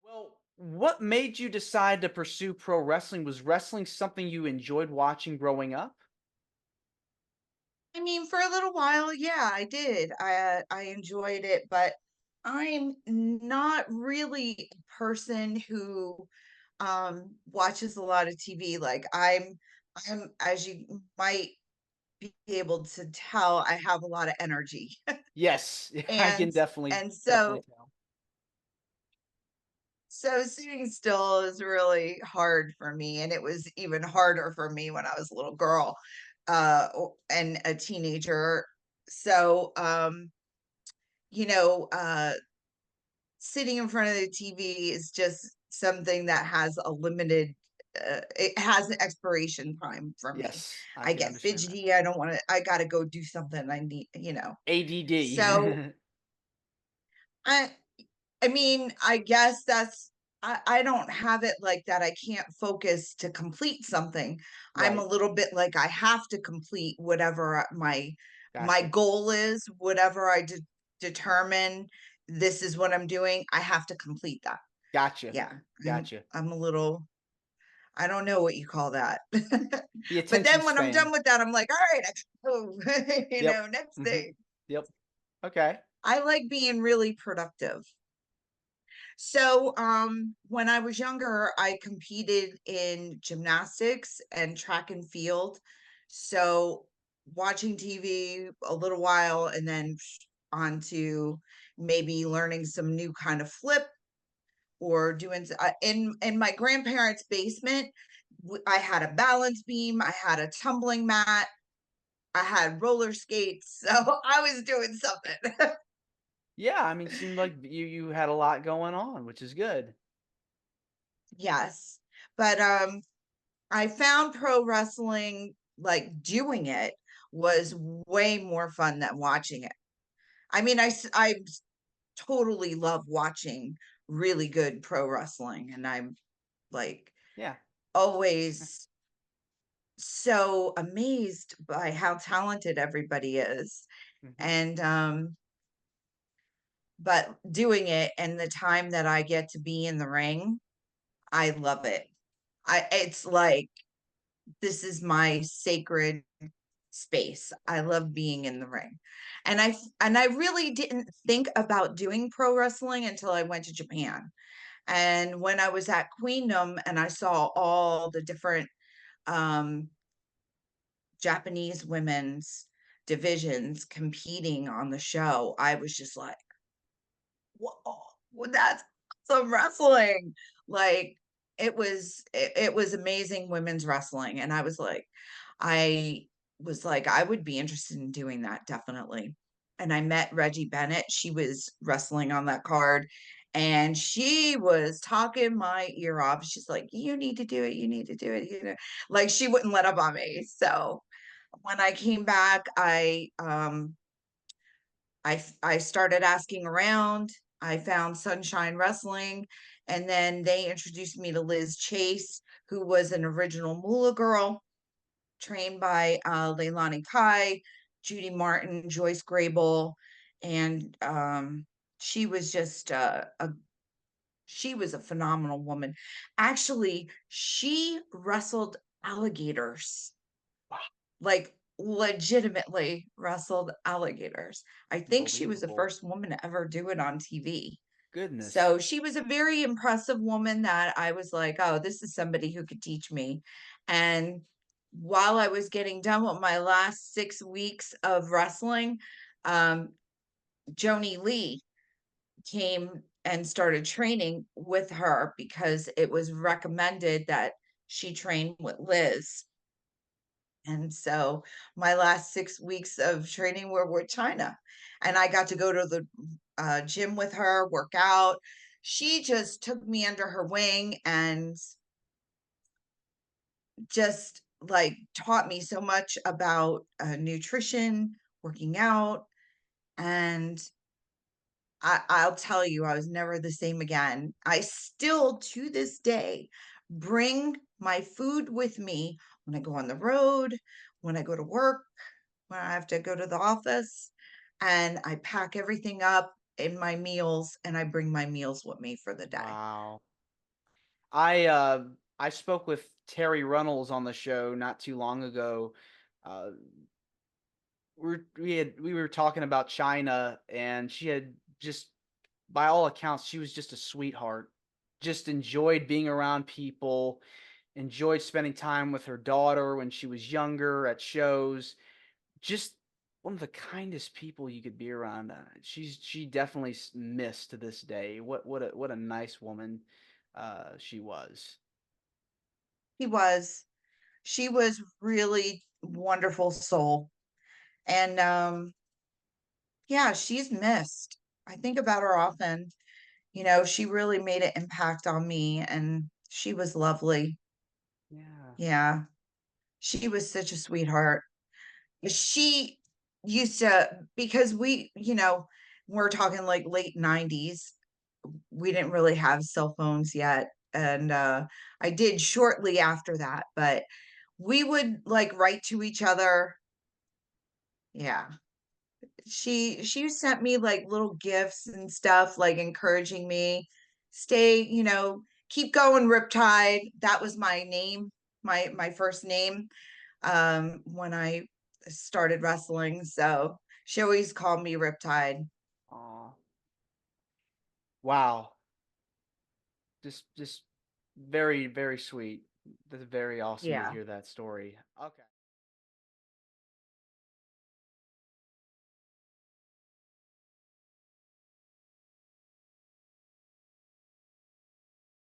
Well, what made you decide to pursue pro wrestling? Was wrestling something you enjoyed watching growing up? I mean, for a little while, yeah, I did. I enjoyed it, but I'm not really a person who watches a lot of TV. Like I'm as you might be able to tell, I have a lot of energy. Yes, I And can definitely and definitely so tell. so sitting still is really hard for me, and it was even harder for me when I was a little girl and a teenager. So you know, sitting in front of the TV is just something that has a limited it has an expiration time for me. Yes, I I can get understand that. fidgety, I don't want to I got to go do something I need. ADD. So, I I mean, I guess I don't have it like that. I can't focus to complete something. I'm a Right. little bit like I have to complete whatever my Gotcha. goal is, whatever I determine this is what I'm doing, I have to complete that. Gotcha. Yeah. I'm Gotcha. I'm a little I don't know what you call that. The But attention then when I'm done span. with that, I'm like, all right, Yep. next Hmm. thing. Yep. Okay. I like being really productive. So, when I was younger, I competed in gymnastics and track and field. So, watching TV a little while and then on to maybe learning some new kind of flip or doing in my grandparents' basement. I had a balance beam, I had a tumbling mat, I had roller skates, so I was doing something. Yeah, I mean, seemed like you had a lot going on, which is good. Yes, but I found pro wrestling, like, doing it was way more fun than watching it. I mean, totally love watching really good pro wrestling, and I'm, like, Yeah. always so amazed by how talented everybody is, Hmm. and, but doing it and the time that I get to be in the ring, I love it. I it's like, this is my sacred space. I love being in the ring. And I really didn't think about doing pro wrestling until I went to Japan. And when I was at Queendom and I saw all the different um Japanese women's divisions competing on the show, I was just like, whoa, well, that's some wrestling. Like it was amazing women's wrestling. And I was like, I would be interested in doing that definitely. And I met Reggie Bennett. She was wrestling on that card and she was talking my ear off. She's like, you need to do it. You need to do it. Like she wouldn't let up on me. So when I came back, I started asking around. I found Sunshine Wrestling, and then they introduced me to Liz Chase, who was an original Moolah girl, trained by Leilani Kai, Judy Martin, Joyce Grable, and she was just she was a phenomenal woman. Actually, she wrestled alligators, Wow, like legitimately wrestled alligators. I think she was the unbelievable. first woman to ever do it on TV. Goodness. So she was a very impressive woman that I was like, oh, this is somebody who could teach me. And while I was getting done with my last 6 weeks of wrestling, um, Joanie Lee came and started training with her because it was recommended that she train with Liz. And so my last 6 weeks of training were with China. And I got to go to the gym with her, work out. She just took me under her wing and just like taught me so much about nutrition, working out. And I'll tell you, I was never the same again. I still, to this day, bring my food with me when I go on the road, when I go to work, when I have to go to the office, and I pack everything up. in my meals, and I bring my meals with me for the day. Wow. I spoke with Terry Runnels on the show not too long ago. Uh, we were talking about China, and she had just, by all accounts, she was just a sweetheart. Just enjoyed being around people, enjoyed spending time with her daughter when she was younger at shows. Just one of the kindest people you could be around. She definitely missed to this day. What a nice woman she was. He was. She was really wonderful soul, and, yeah, she's missed. I think about her often. She really made an impact on me, and she was lovely. Yeah. Yeah, she was such a sweetheart. She used to because we're talking, like, late '90s. We didn't really have cell phones yet, and, I did shortly after that, but we would, like, write to each other. Yeah. She sent me, like, little gifts and stuff, like, encouraging me, "Stay, keep going, Riptide." That was my name, my first name, when I started wrestling, so she always called me Riptide. Aw. Wow. Just very, very sweet. That's very awesome to Yeah. hear that story. Okay.